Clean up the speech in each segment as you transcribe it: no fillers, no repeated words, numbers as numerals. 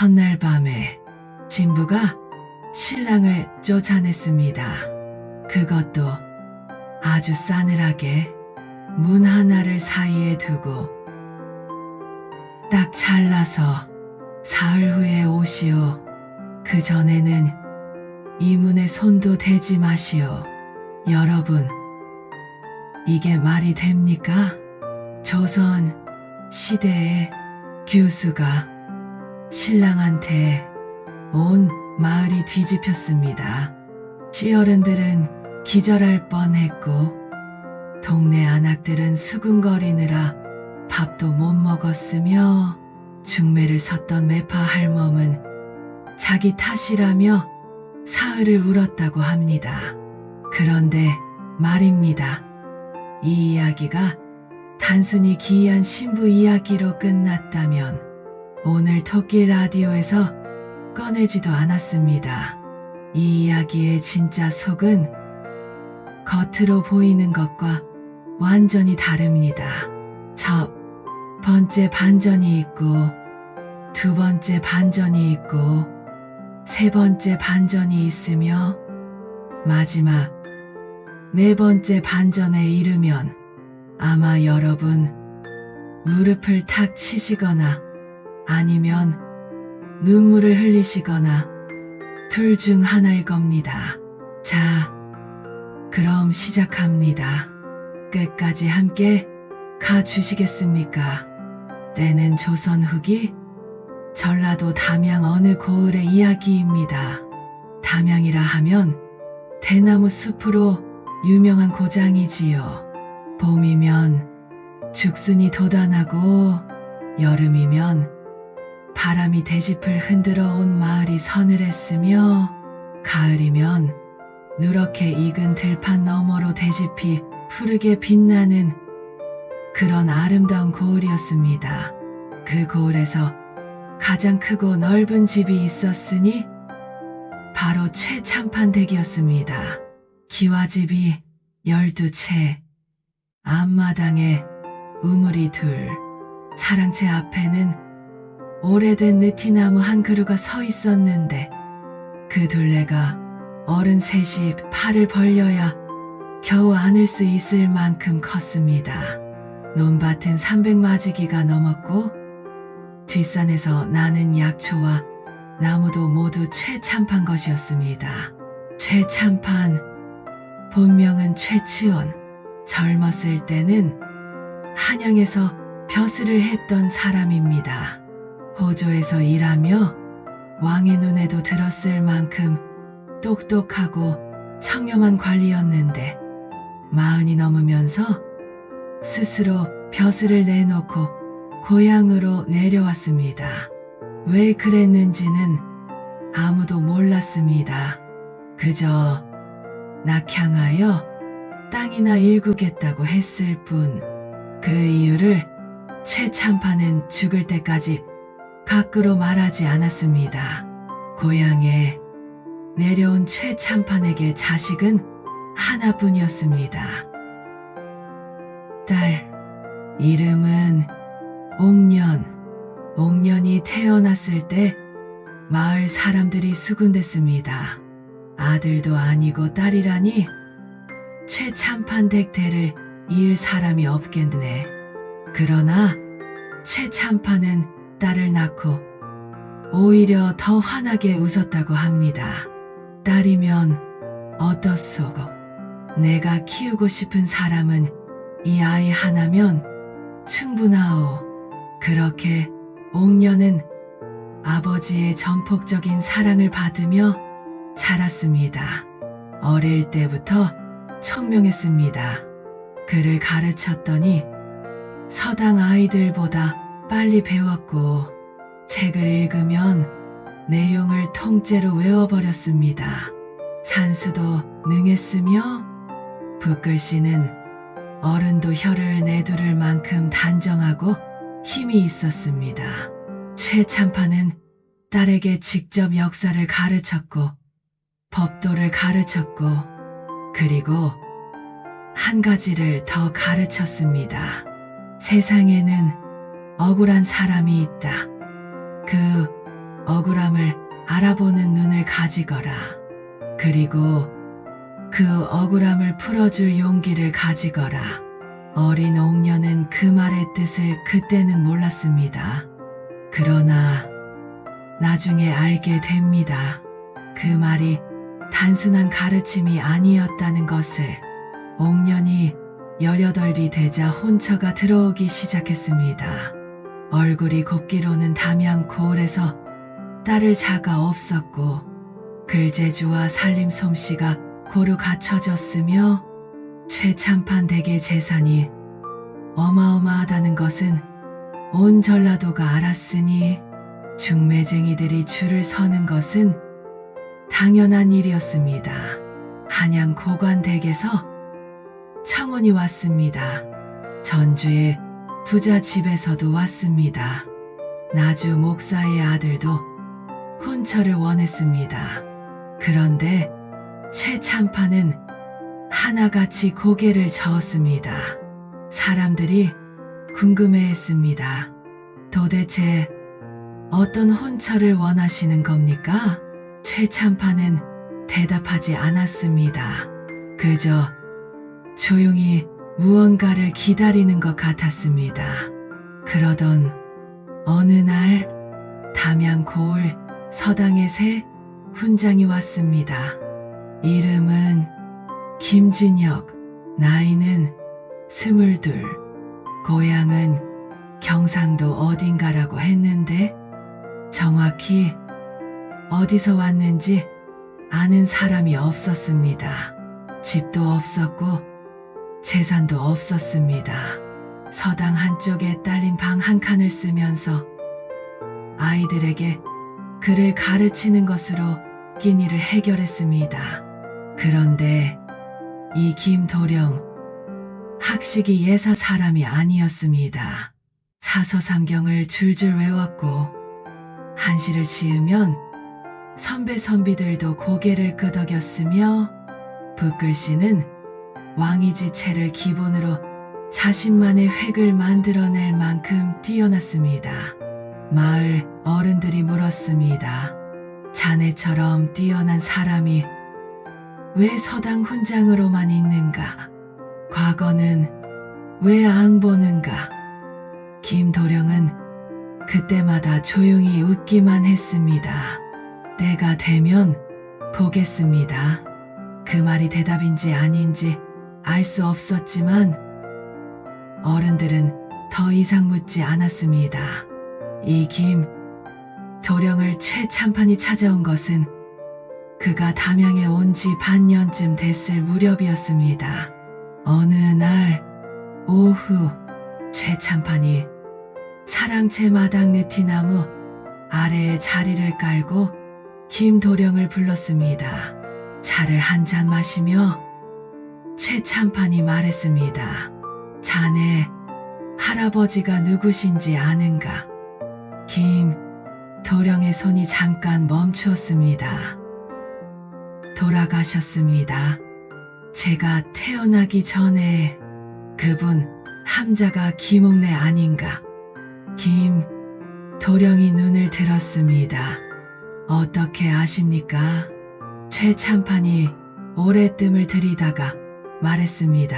첫날 밤에 신부가 신랑을 쫓아냈습니다. 그것도 아주 싸늘하게 문 하나를 사이에 두고 딱 잘라서 사흘 후에 오시오. 그 전에는 이 문에 손도 대지 마시오. 여러분, 이게 말이 됩니까? 조선 시대의 규수가 신랑한테 온 마을이 뒤집혔습니다. 시어른들은 기절할 뻔했고 동네 안악들은 수근거리느라 밥도 못 먹었으며 중매를 섰던 매파 할멈은 자기 탓이라며 사흘을 울었다고 합니다. 그런데 말입니다. 이 이야기가 단순히 기이한 신부 이야기로 끝났다면 오늘 토끼 라디오에서 꺼내지도 않았습니다. 이 이야기의 진짜 속은 겉으로 보이는 것과 완전히 다릅니다. 첫 번째 반전이 있고 두 번째 반전이 있고 세 번째 반전이 있으며 마지막 네 번째 반전에 이르면 아마 여러분 무릎을 탁 치시거나 아니면 눈물을 흘리시거나 둘 중 하나일 겁니다. 자, 그럼 시작합니다. 끝까지 함께 가주시겠습니까? 때는 조선 후기 전라도 담양 어느 고을의 이야기입니다. 담양이라 하면 대나무 숲으로 유명한 고장이지요. 봄이면 죽순이 돋아나고 여름이면 바람이 대짚을 흔들어 온 마을이 서늘했으며 가을이면 누렇게 익은 들판 너머로 대짚이 푸르게 빛나는 그런 아름다운 고을이었습니다. 그 고을에서 가장 크고 넓은 집이 있었으니 바로 최참판댁이었습니다. 기와집이 12채, 앞마당에 우물이 둘, 사랑채 앞에는 오래된 느티나무 한 그루가 서 있었는데 그 둘레가 어른 셋이 팔을 벌려야 겨우 안을 수 있을 만큼 컸습니다. 논밭은 300마지기가 넘었고 뒷산에서 나는 약초와 나무도 모두 최참판 것이었습니다. 최참판, 본명은 최치원. 젊었을 때는 한양에서 벼슬을 했던 사람입니다. 호조에서 일하며 왕의 눈에도 들었을 만큼 똑똑하고 청렴한 관리였는데 40이 넘으면서 스스로 벼슬을 내놓고 고향으로 내려왔습니다. 왜 그랬는지는 아무도 몰랐습니다. 그저 낙향하여 땅이나 일구겠다고 했을 뿐. 그 이유를 최참판은 죽을 때까지 밖으로 말하지 않았습니다. 고향에 내려온 최참판에게 자식은 하나뿐이었습니다. 딸, 이름은 옥년. 옥년이 태어났을 때 마을 사람들이 수군댔습니다. 아들도 아니고 딸이라니 최참판 댁대를 이을 사람이 없겠네. 그러나 최참판은 딸을 낳고 오히려 더 환하게 웃었다고 합니다. 딸이면 어떻소고? 내가 키우고 싶은 사람은 이 아이 하나면 충분하오. 그렇게 옥년은 아버지의 전폭적인 사랑을 받으며 자랐습니다. 어릴 때부터 총명했습니다. 글을 가르쳤더니 서당 아이들보다 빨리 배웠고 책을 읽으면 내용을 통째로 외워버렸습니다. 산수도 능했으며 붓글씨는 어른도 혀를 내두를 만큼 단정하고 힘이 있었습니다. 최참판은 딸에게 직접 역사를 가르쳤고 법도를 가르쳤고 그리고 한 가지를 더 가르쳤습니다. 세상에는 억울한 사람이 있다. 그 억울함을 알아보는 눈을 가지거라. 그리고 그 억울함을 풀어줄 용기를 가지거라. 어린 옥녀는 그 말의 뜻을 그때는 몰랐습니다. 그러나 나중에 알게 됩니다. 그 말이 단순한 가르침이 아니었다는 것을. 옥년이 18이 되자 혼처가 들어오기 시작했습니다. 얼굴이 곱기로는 담양 고을에서 딸을 자가 없었고 글재주와 살림 솜씨가 고루 갖춰졌으며 최참판 댁의 재산이 어마어마하다는 것은 온 전라도가 알았으니 중매쟁이들이 줄을 서는 것은 당연한 일이었습니다. 한양 고관댁에서 청혼이 왔습니다. 전주의 부자 집에서도 왔습니다. 나주 목사의 아들도 혼처를 원했습니다. 그런데 최참판은 하나같이 고개를 저었습니다. 사람들이 궁금해했습니다. 도대체 어떤 혼처를 원하시는 겁니까? 최참판은 대답하지 않았습니다. 그저 조용히 무언가를 기다리는 것 같았습니다. 그러던 어느 날 담양 고을 서당의 새 훈장이 왔습니다. 이름은 김진혁, 나이는 22, 고향은 경상도 어딘가라고 했는데 정확히 어디서 왔는지 아는 사람이 없었습니다. 집도 없었고 재산도 없었습니다. 서당 한쪽에 딸린 방 한 칸을 쓰면서 아이들에게 글을 가르치는 것으로 끼니를 해결했습니다. 그런데 이 김도령 학식이 예사 사람이 아니었습니다. 사서삼경을 줄줄 외웠고 한시를 지으면 선배 선비들도 고개를 끄덕였으며 붓글씨는 왕이지체를 기본으로 자신만의 획을 만들어낼 만큼 뛰어났습니다. 마을 어른들이 물었습니다. 자네처럼 뛰어난 사람이 왜 서당 훈장으로만 있는가? 과거는 왜 안 보는가? 김도령은 그때마다 조용히 웃기만 했습니다. 때가 되면 보겠습니다. 그 말이 대답인지 아닌지 알 수 없었지만 어른들은 더 이상 묻지 않았습니다. 이 김도령을 최참판이 찾아온 것은 그가 담양에 온 지 반년쯤 됐을 무렵이었습니다. 어느 날 오후 최참판이 사랑채 마당 느티나무 아래에 자리를 깔고 김도령을 불렀습니다. 차를 한 잔 마시며 최참판이 말했습니다. 자네 할아버지가 누구신지 아는가? 김도령의 손이 잠깐 멈추었습니다. 돌아가셨습니다. 제가 태어나기 전에 그분 함자가 김옥래 아닌가? 김도령이 눈을 들었습니다. 어떻게 아십니까? 최참판이 오래 뜸을 들이다가 말했습니다.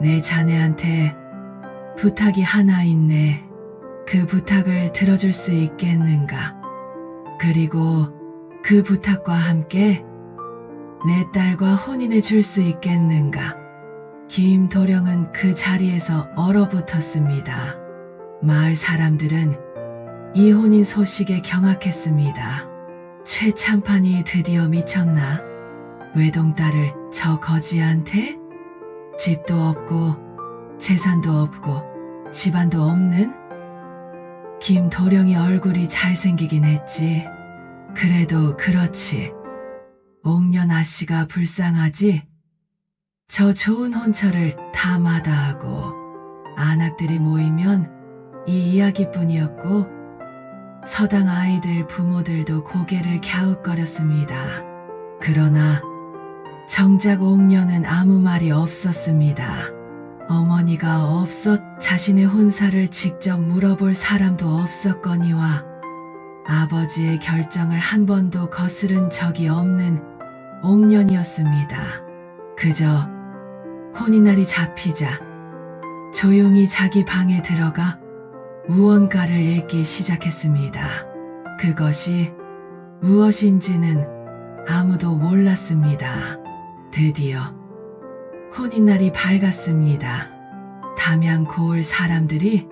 내 자네한테 부탁이 하나 있네. 그 부탁을 들어줄 수 있겠는가? 그리고 그 부탁과 함께 내 딸과 혼인해 줄 수 있겠는가? 김도령은 그 자리에서 얼어붙었습니다. 마을 사람들은 이 혼인 소식에 경악했습니다. 최참판이 드디어 미쳤나? 외동딸을 저 거지한테? 집도 없고 재산도 없고 집안도 없는? 김도령이 얼굴이 잘생기긴 했지. 그래도 그렇지. 옥년 아씨가 불쌍하지? 저 좋은 혼처를 다 마다하고 안악들이 모이면 이 이야기뿐이었고 서당 아이들 부모들도 고개를 갸웃거렸습니다. 그러나 정작 옥년은 아무 말이 없었습니다. 어머니가 없었 자신의 혼사를 직접 물어볼 사람도 없었거니와 아버지의 결정을 한 번도 거스른 적이 없는 옥년이었습니다. 그저 혼인날이 잡히자 조용히 자기 방에 들어가 무언가를 읽기 시작했습니다. 그것이 무엇인지는 아무도 몰랐습니다. 드디어 혼인날이 밝았습니다. 담양 고을 사람들이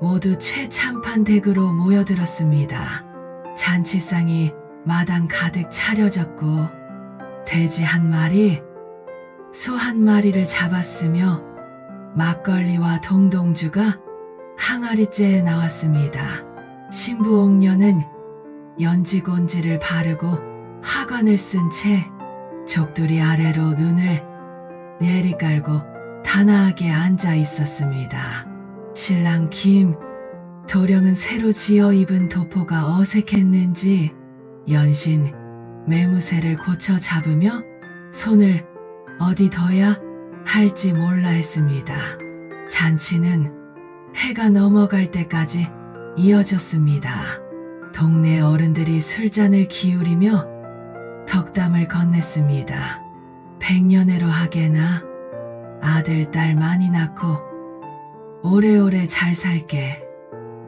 모두 최참판 댁으로 모여들었습니다. 잔치상이 마당 가득 차려졌고 돼지 한 마리, 소 한 마리를 잡았으며 막걸리와 동동주가 항아리째에 나왔습니다. 신부 옥녀는 연지곤지를 바르고 화관을 쓴 채 족두리 아래로 눈을 내리깔고 단아하게 앉아 있었습니다. 신랑 김 도령은 새로 지어 입은 도포가 어색했는지 연신 매무새를 고쳐 잡으며 손을 어디 둬야 할지 몰라 했습니다. 잔치는 해가 넘어갈 때까지 이어졌습니다. 동네 어른들이 술잔을 기울이며 덕담을 건넸습니다. 백년해로 하게나 아들, 딸 많이 낳고 오래오래 잘 살게.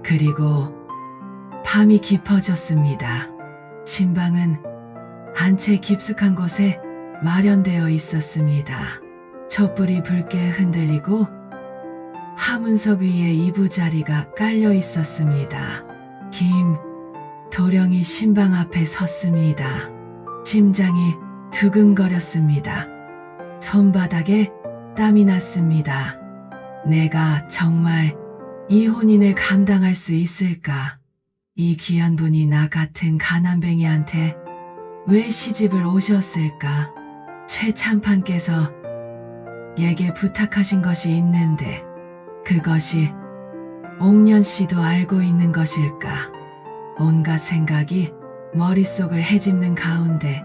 그리고 밤이 깊어졌습니다. 신방은 한 채 깊숙한 곳에 마련되어 있었습니다. 촛불이 붉게 흔들리고 화문석 위에 이부자리가 깔려 있었습니다. 김 도령이 신방 앞에 섰습니다. 심장이 두근거렸습니다. 손바닥에 땀이 났습니다. 내가 정말 이 혼인을 감당할 수 있을까? 이 귀한 분이 나 같은 가난뱅이한테 왜 시집을 오셨을까? 최참판께서 얘게 부탁하신 것이 있는데 그것이 옥년 씨도 알고 있는 것일까? 온갖 생각이 머릿속을 헤집는 가운데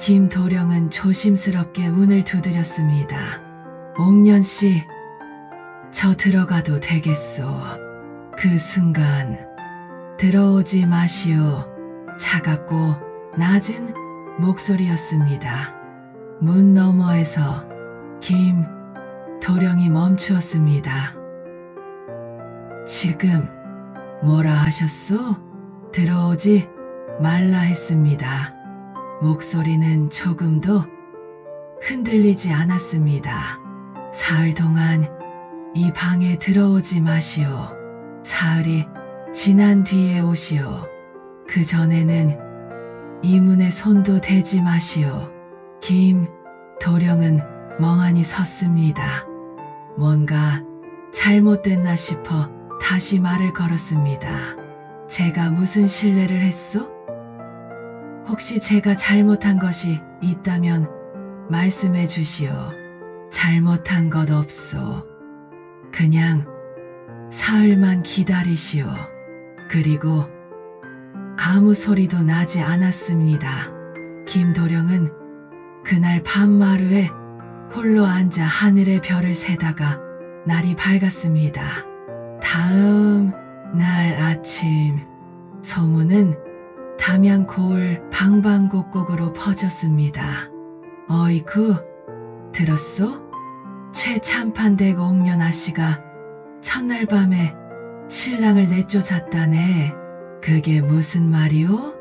김도령은 조심스럽게 문을 두드렸습니다. 옥년 씨, 저 들어가도 되겠소? 그 순간 들어오지 마시오. 차갑고 낮은 목소리였습니다. 문 너머에서 김 도령이 멈추었습니다. 지금 뭐라 하셨소? 들어오지 말라 했습니다. 목소리는 조금도 흔들리지 않았습니다. 사흘 동안 이 방에 들어오지 마시오. 사흘이 지난 뒤에 오시오. 그 전에는 이 문에 손도 대지 마시오. 김 도령은 멍하니 섰습니다. 뭔가 잘못됐나 싶어 다시 말을 걸었습니다. 제가 무슨 실례를 했소? 혹시 제가 잘못한 것이 있다면 말씀해 주시오. 잘못한 것 없소. 그냥 사흘만 기다리시오. 그리고 아무 소리도 나지 않았습니다. 김도령은 그날 밤마루에 홀로 앉아 하늘의 별을 세다가 날이 밝았습니다. 다음 날 아침 소문은 담양 고을 방방곡곡으로 퍼졌습니다. 어이쿠, 들었소? 최참판댁 옥년 아씨가 첫날 밤에 신랑을 내쫓았다네. 그게 무슨 말이오?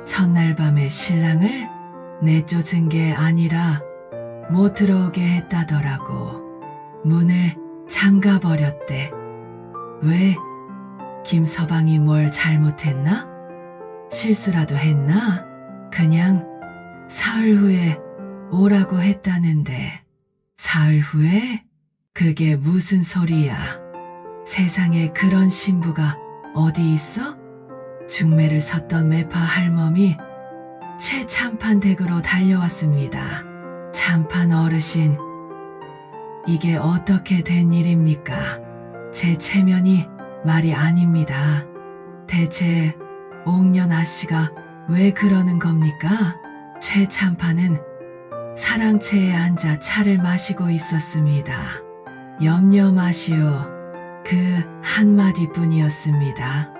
첫날 밤에 신랑을 내쫓은 게 아니라 못 들어오게 했다더라고. 문을 잠가버렸대. 왜? 김서방이 뭘 잘못했나? 실수라도 했나? 그냥 사흘 후에 오라고 했다는데. 사흘 후에? 그게 무슨 소리야? 세상에 그런 신부가 어디 있어? 중매를 섰던 매파 할멈이 최참판 댁으로 달려왔습니다. 참판 어르신, 이게 어떻게 된 일입니까? 제 체면이 말이 아닙니다. 대체 옥년 아씨가 왜 그러는 겁니까? 최참판은 사랑채에 앉아 차를 마시고 있었습니다. 염려 마시오. 그 한마디뿐이었습니다.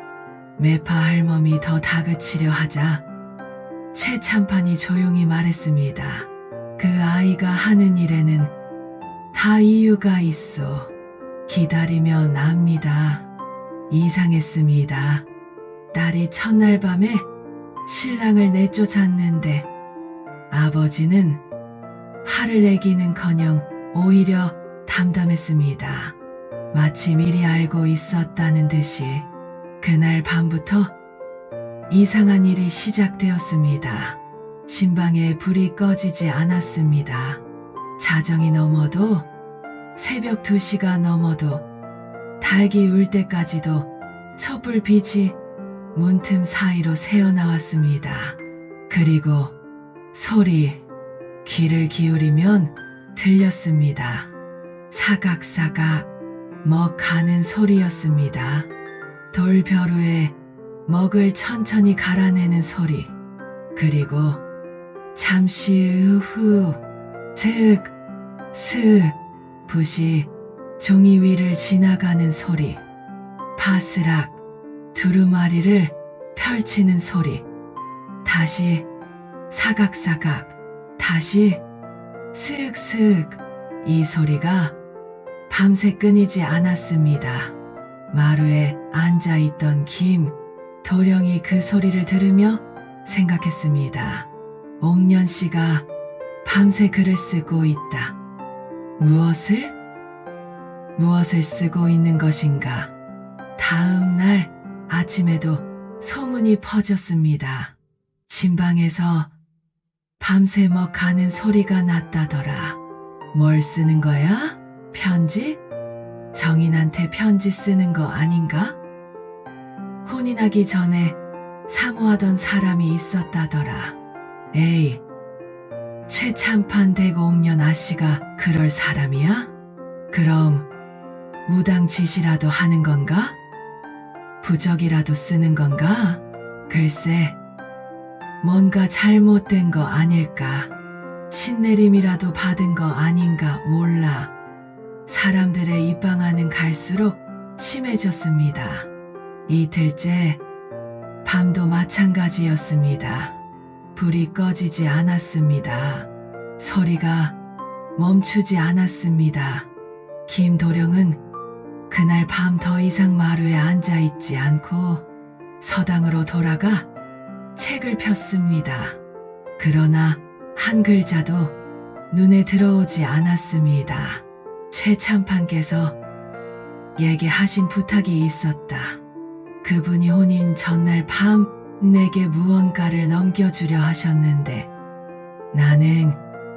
매파 할멈이 더 다그치려 하자 최참판이 조용히 말했습니다. 그 아이가 하는 일에는 다 이유가 있어. 기다리면 압니다. 이상했습니다. 딸이 첫날 밤에 신랑을 내쫓았는데 아버지는 화를 내기는커녕 오히려 담담했습니다. 마치 미리 알고 있었다는 듯이 그날 밤부터 이상한 일이 시작되었습니다. 신방에 불이 꺼지지 않았습니다. 자정이 넘어도 새벽 2시가 넘어도 닭이 울 때까지도 촛불빛이 문틈 사이로 새어나왔습니다. 그리고 소리, 귀를 기울이면 들렸습니다. 사각사각 먹 가는 소리였습니다. 돌벼루에 먹을 천천히 갈아내는 소리, 그리고 잠시 후 슥, 슥 붓이 종이 위를 지나가는 소리, 바스락 두루마리를 펼치는 소리, 다시 사각사각, 다시 슥슥. 이 소리가 밤새 끊이지 않았습니다. 마루에 앉아있던 김도령이 그 소리를 들으며 생각했습니다. 옥년 씨가 밤새 글을 쓰고 있다. 무엇을 쓰고 있는 것인가? 다음 날 아침에도 소문이 퍼졌습니다. 신방에서 밤새 가는 소리가 났다더라. 뭘 쓰는 거야? 편지? 정인한테 편지 쓰는 거 아닌가? 혼인하기 전에 사모하던 사람이 있었다더라. 에이, 최참판 대공년 아씨가 그럴 사람이야? 그럼 무당짓이라도 하는 건가? 부적이라도 쓰는 건가? 글쎄, 뭔가 잘못된 거 아닐까? 신내림이라도 받은 거 아닌가 몰라. 사람들의 입방아는 갈수록 심해졌습니다. 이틀째 밤도 마찬가지였습니다. 불이 꺼지지 않았습니다. 소리가 멈추지 않았습니다. 김도령은 그날 밤 더 이상 마루에 앉아있지 않고 서당으로 돌아가 책을 폈습니다. 그러나 한 글자도 눈에 들어오지 않았습니다. 최참판께서 얘기하신 부탁이 있었다. 그분이 혼인 전날 밤 내게 무언가를 넘겨주려 하셨는데 나는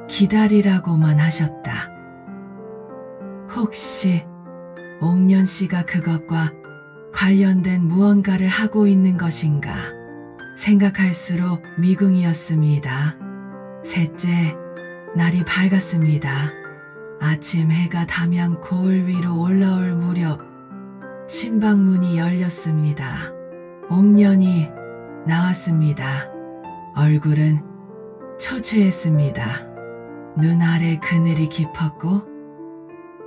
기다리라고만 하셨다. 혹시 옥년 씨가 그것과 관련된 무언가를 하고 있는 것인가 생각할수록 미궁이었습니다. 셋째 날이 밝았습니다. 아침 해가 담양 고을 위로 올라올 무렵 신방문이 열렸습니다. 옥년이 나왔습니다. 얼굴은 초췌했습니다. 눈 아래 그늘이 깊었고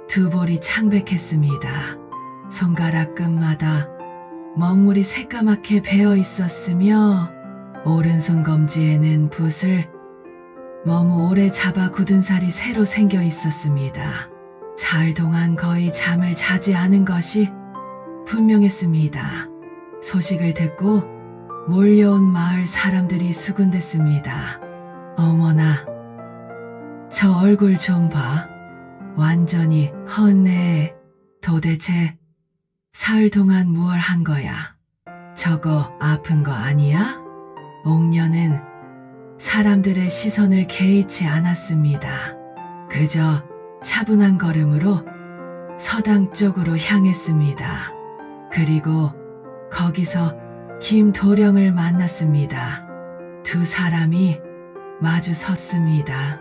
두 볼이 창백했습니다. 손가락 끝마다 먹물이 새까맣게 배어 있었으며 오른손 검지에는 붓을 너무 오래 잡아 굳은 살이 새로 생겨 있었습니다. 사흘 동안 거의 잠을 자지 않은 것이 분명했습니다. 소식을 듣고 몰려온 마을 사람들이 수군댔습니다. 어머나, 저 얼굴 좀 봐. 완전히 헛네. 도대체 사흘 동안 무얼 한 거야? 저거 아픈 거 아니야? 옥년은 사람들의 시선을 개의치 않았습니다. 그저 차분한 걸음으로 서당 쪽으로 향했습니다. 그리고 거기서 김도령을 만났습니다. 두 사람이 마주 섰습니다.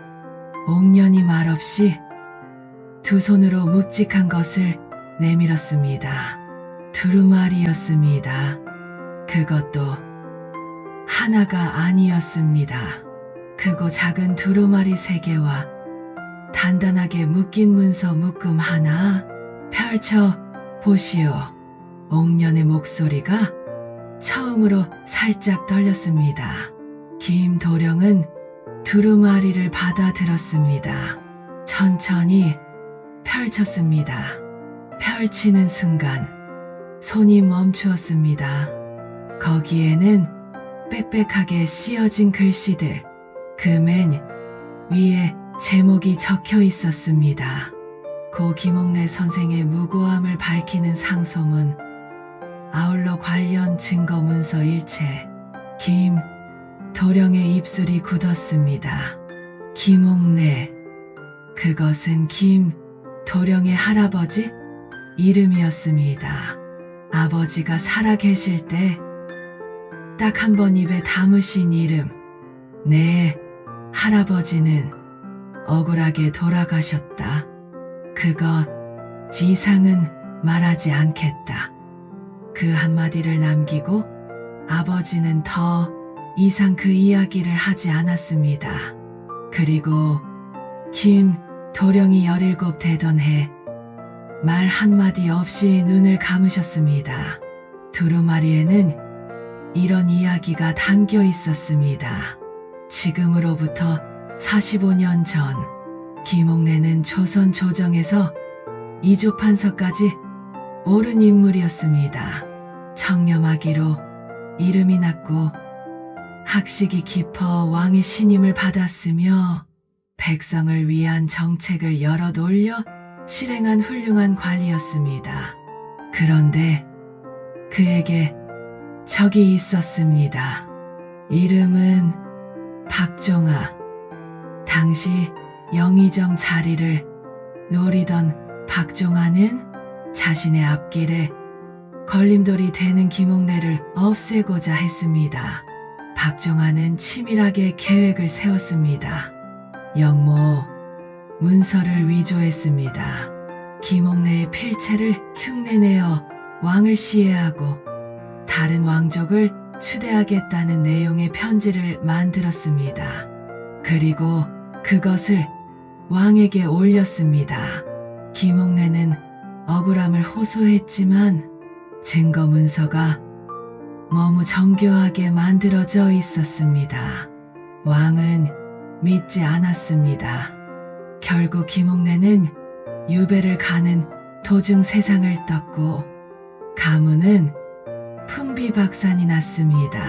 옥년이 말없이 두 손으로 묵직한 것을 내밀었습니다. 두루마리였습니다. 그것도 하나가 아니었습니다. 크고 작은 두루마리 3개와 단단하게 묶인 문서 묶음 하나. 펼쳐 보시오. 옥년의 목소리가 처음으로 살짝 떨렸습니다. 김도령은 두루마리를 받아들었습니다. 천천히 펼쳤습니다. 펼치는 순간 손이 멈추었습니다. 거기에는 빽빽하게 씌어진 글씨들, 그 맨 위에 제목이 적혀 있었습니다. 고 김옥래 선생의 무고함을 밝히는 상소문, 아울러 관련 증거 문서 일체. 김도령의 입술이 굳었습니다. 김옥래, 그것은 김도령의 할아버지 이름이었습니다. 아버지가 살아계실 때 딱 한 번 입에 담으신 이름. 네, 할아버지는 억울하게 돌아가셨다. 그것 이상은 말하지 않겠다. 그 한마디를 남기고 아버지는 더 이상 그 이야기를 하지 않았습니다. 그리고 김도령이 17 되던 해 말 한마디 없이 눈을 감으셨습니다. 두루마리에는 이런 이야기가 담겨 있었습니다. 지금으로부터 45년 전 김옥래는 조선 조정에서 이조판서까지 오른 인물이었습니다. 청렴하기로 이름이 났고 학식이 깊어 왕의 신임을 받았으며 백성을 위한 정책을 여럿 올려 실행한 훌륭한 관리였습니다. 그런데 그에게 적이 있었습니다. 이름은 박종아. 당시 영의정 자리를 노리던 박종아는 자신의 앞길에 걸림돌이 되는 김옥래를 없애고자 했습니다. 박종아는 치밀하게 계획을 세웠습니다. 영모 문서를 위조했습니다. 김옥래의 필체를 흉내내어 왕을 시해하고 다른 왕족을 추대하겠다는 내용의 편지를 만들었습니다. 그리고 그것을 왕에게 올렸습니다. 김옥래는 억울함을 호소했지만 증거 문서가 너무 정교하게 만들어져 있었습니다. 왕은 믿지 않았습니다. 결국 김옥래는 유배를 가는 도중 세상을 떴고 가문은 풍비박산이 났습니다.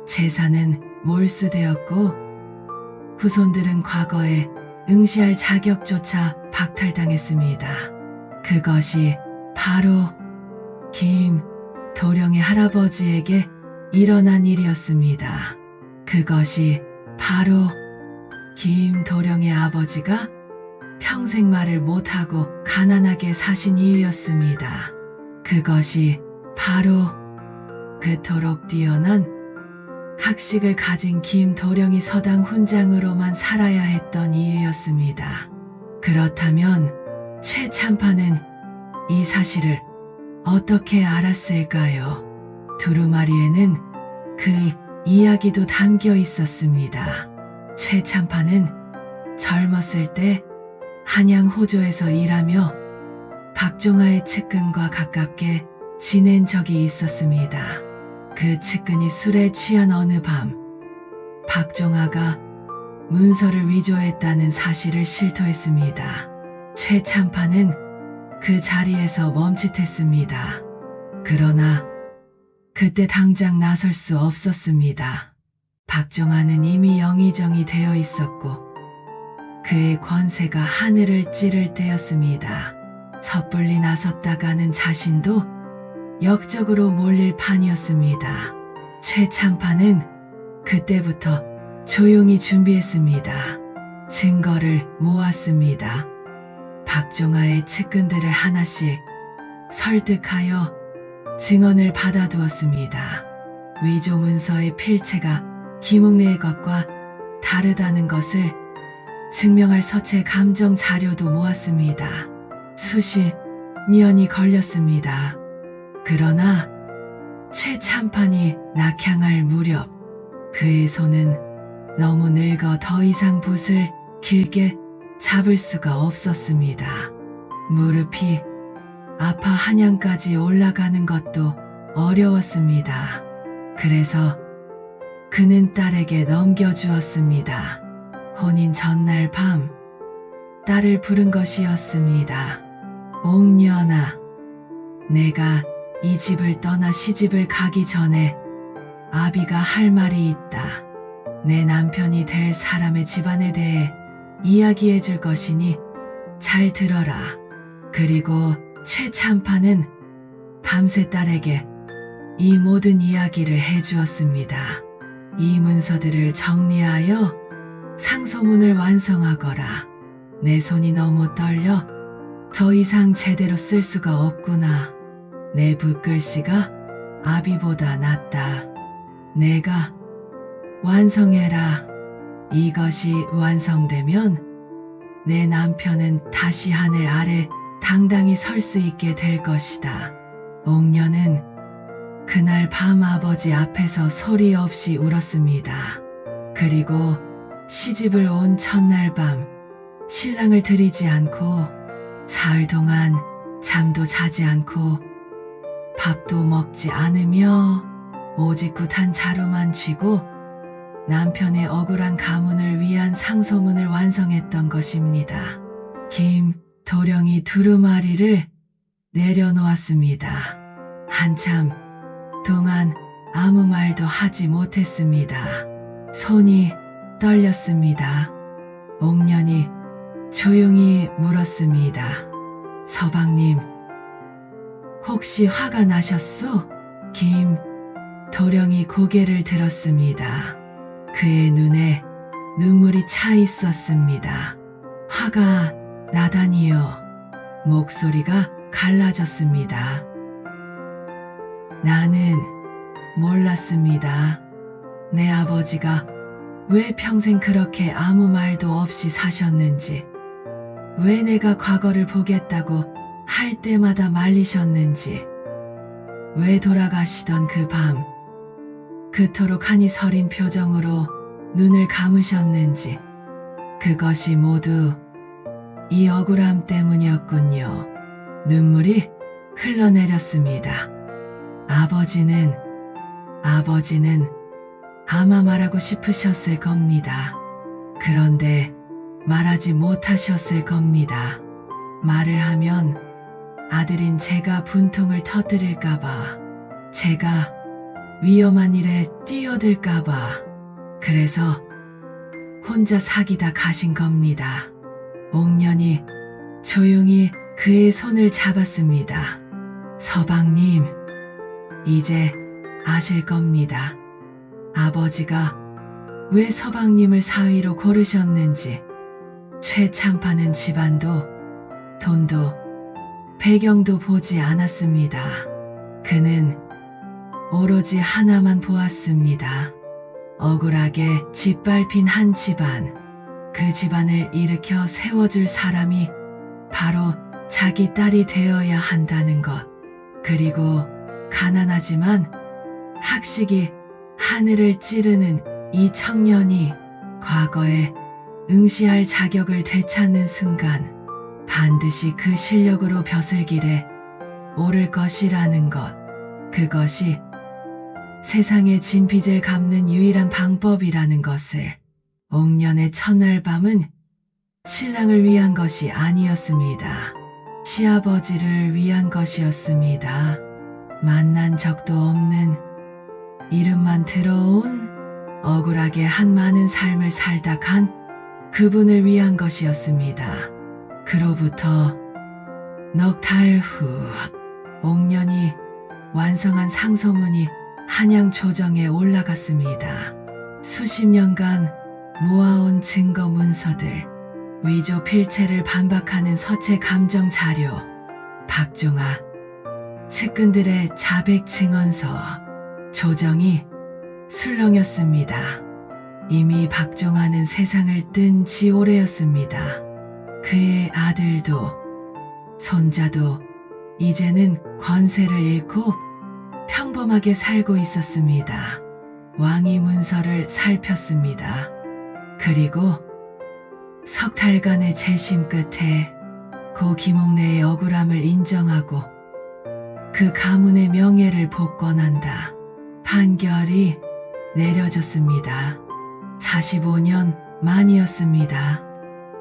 재산은 몰수되었고 후손들은 과거에 응시할 자격조차 박탈당했습니다. 그것이 바로 김도령의 할아버지에게 일어난 일이었습니다. 그것이 바로 김도령의 아버지가 평생 말을 못하고 가난하게 사신 이유였습니다. 그것이 바로 그토록 뛰어난 학식을 가진 김도령이 서당 훈장으로만 살아야 했던 이유였습니다. 그렇다면 최 참판은 이 사실을 어떻게 알았을까요? 두루마리에는 그 이야기도 담겨 있었습니다. 최 참판은 젊었을 때 한양 호조에서 일하며 박종아의 측근과 가깝게 지낸 적이 있었습니다. 그 측근이 술에 취한 어느 밤 박종아가 문서를 위조했다는 사실을 실토했습니다. 최 참판은 그 자리에서 멈칫했습니다. 그러나 그때 당장 나설 수 없었습니다. 박종아는 이미 영의정이 되어 있었고 그의 권세가 하늘을 찌를 때였습니다. 섣불리 나섰다가는 자신도 역적으로 몰릴 판이었습니다. 최 참판은 그때부터 조용히 준비했습니다. 증거를 모았습니다. 박종아의 측근들을 하나씩 설득하여 증언을 받아두었습니다. 위조 문서의 필체가 김옥래의 것과 다르다는 것을 증명할 서체 감정 자료도 모았습니다. 수십 년이 걸렸습니다. 그러나 최 참판이 낙향할 무렵 그의 손은 너무 늙어 더 이상 붓을 길게 잡을 수가 없었습니다. 무릎이 아파 한양까지 올라가는 것도 어려웠습니다. 그래서 그는 딸에게 넘겨주었습니다. 혼인 전날 밤 딸을 부른 것이었습니다. 옥년아, 내가 이 집을 떠나 시집을 가기 전에 아비가 할 말이 있다. 내 남편이 될 사람의 집안에 대해 이야기해 줄 것이니 잘 들어라. 그리고 최참파는 밤새 딸에게 이 모든 이야기를 해 주었습니다. 이 문서들을 정리하여 상소문을 완성하거라. 내 손이 너무 떨려 더 이상 제대로 쓸 수가 없구나. 내 붓글씨가 아비보다 낫다. 내가 완성해라. 이것이 완성되면 내 남편은 다시 하늘 아래 당당히 설 수 있게 될 것이다. 옥녀는 그날 밤 아버지 앞에서 소리 없이 울었습니다. 그리고 시집을 온 첫날 밤 신랑을 들이지 않고 사흘 동안 잠도 자지 않고 밥도 먹지 않으며 오직 굿한 자루만 쥐고 남편의 억울한 가문을 위한 상소문을 완성했던 것입니다. 김도령이 두루마리를 내려놓았습니다. 한참 동안 아무 말도 하지 못했습니다. 손이 떨렸습니다. 옥년이 조용히 물었습니다. 서방님, 혹시 화가 나셨소? 김도령이 고개를 들었습니다. 그의 눈에 눈물이 차 있었습니다. 화가 나다니요. 목소리가 갈라졌습니다. 나는 몰랐습니다. 내 아버지가 왜 평생 그렇게 아무 말도 없이 사셨는지, 왜 내가 과거를 보겠다고 할 때마다 말리셨는지, 왜 돌아가시던 그 밤 그토록 한이 서린 표정으로 눈을 감으셨는지, 그것이 모두 이 억울함 때문이었군요. 눈물이 흘러내렸습니다. 아버지는 아마 말하고 싶으셨을 겁니다. 그런데 말하지 못하셨을 겁니다. 말을 하면 아들인 제가 분통을 터뜨릴까봐, 제가 위험한 일에 뛰어들까봐, 그래서 혼자 사귀다 가신 겁니다. 옥년이 조용히 그의 손을 잡았습니다. 서방님, 이제 아실 겁니다. 아버지가 왜 서방님을 사위로 고르셨는지. 최참파는 집안도 돈도 배경도 보지 않았습니다. 그는 오로지 하나만 보았습니다. 억울하게 짓밟힌 한 집안, 그 집안을 일으켜 세워줄 사람이 바로 자기 딸이 되어야 한다는 것. 그리고 가난하지만 학식이 하늘을 찌르는 이 청년이 과거에 응시할 자격을 되찾는 순간 반드시 그 실력으로 벼슬길에 오를 것이라는 것. 그것이 세상의 진 빚을 갚는 유일한 방법이라는 것을. 옥년의 첫날 밤은 신랑을 위한 것이 아니었습니다. 시아버지를 위한 것이었습니다. 만난 적도 없는, 이름만 들어온, 억울하게 한 많은 삶을 살다 간 그분을 위한 것이었습니다. 그로부터 넉 달 후, 옥년이 완성한 상소문이 한양 조정에 올라갔습니다. 수십 년간 모아온 증거 문서들, 위조 필체를 반박하는 서체 감정 자료, 박종아 측근들의 자백 증언서, 조정이 술렁였습니다. 이미 박종아는 세상을 뜬 지 오래였습니다. 그의 아들도 손자도 이제는 권세를 잃고 평범하게 살고 있었습니다. 왕이 문서를 살폈습니다. 그리고 석 달간의 재심 끝에 고 김옥래의 억울함을 인정하고 그 가문의 명예를 복권한다. 판결이 내려졌습니다. 45년 만이었습니다.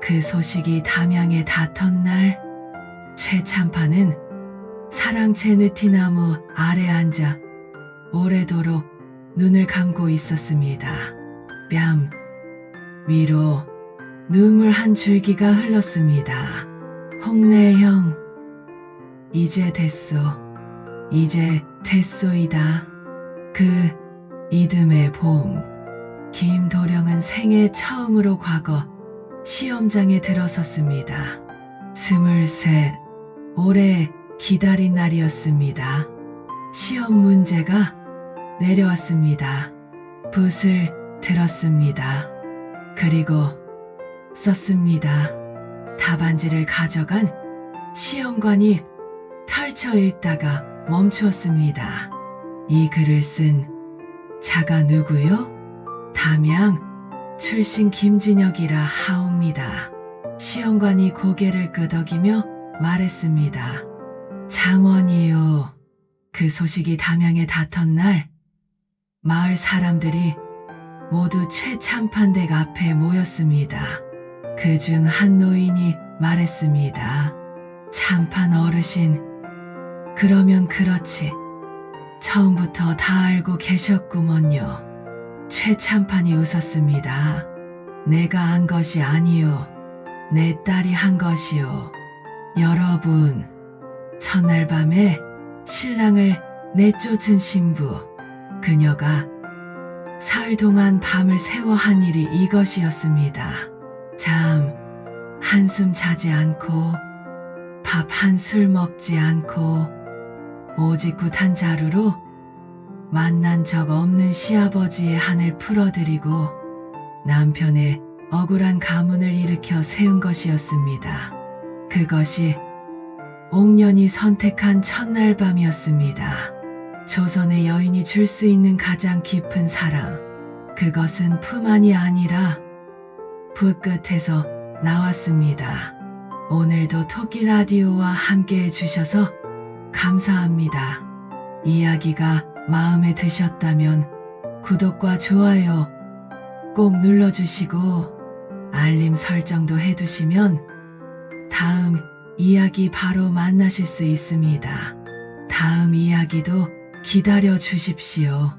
그 소식이 담양에 닿던 날, 최참판은 사랑채 느티나무 아래 앉아 오래도록 눈을 감고 있었습니다. 뺨 위로 눈물 한 줄기가 흘렀습니다. 홍내형, 이제 됐소. 이제 됐소이다. 그 이듬해 봄, 김도령은 생애 처음으로 과거 시험장에 들어섰습니다. 23, 오래 기다린 날이었습니다. 시험 문제가 내려왔습니다. 붓을 들었습니다. 그리고 썼습니다. 답안지를 가져간 시험관이 펼쳐 읽다가 멈추었습니다. 이 글을 쓴 자가 누구요? 담양 출신 김진혁이라 하옵니다. 시험관이 고개를 끄덕이며 말했습니다. 장원이요. 그 소식이 담양에 닿던 날, 마을 사람들이 모두 최참판댁 앞에 모였습니다. 그중 한 노인이 말했습니다. 참판 어르신, 그러면 그렇지. 처음부터 다 알고 계셨구먼요. 최참판이 웃었습니다. 내가 한 것이 아니요. 내 딸이 한 것이요. 여러분, 첫날 밤에 신랑을 내쫓은 신부, 그녀가 사흘 동안 밤을 새워 한 일이 이것이었습니다. 잠 한숨 자지 않고 밥 한 술 먹지 않고 오직 굿 한 자루로 만난 적 없는 시아버지의 한을 풀어드리고 남편의 억울한 가문을 일으켜 세운 것이었습니다. 그것이 옥년이 선택한 첫날 밤이었습니다. 조선의 여인이 줄 수 있는 가장 깊은 사랑, 그것은 품 안이 아니라 붓 끝에서 나왔습니다. 오늘도 토끼 라디오와 함께 해주셔서 감사합니다. 이야기가 마음에 드셨다면 구독과 좋아요 꼭 눌러주시고 알림 설정도 해두시면 다음 이야기 바로 만나실 수 있습니다. 다음 이야기도 기다려 주십시오.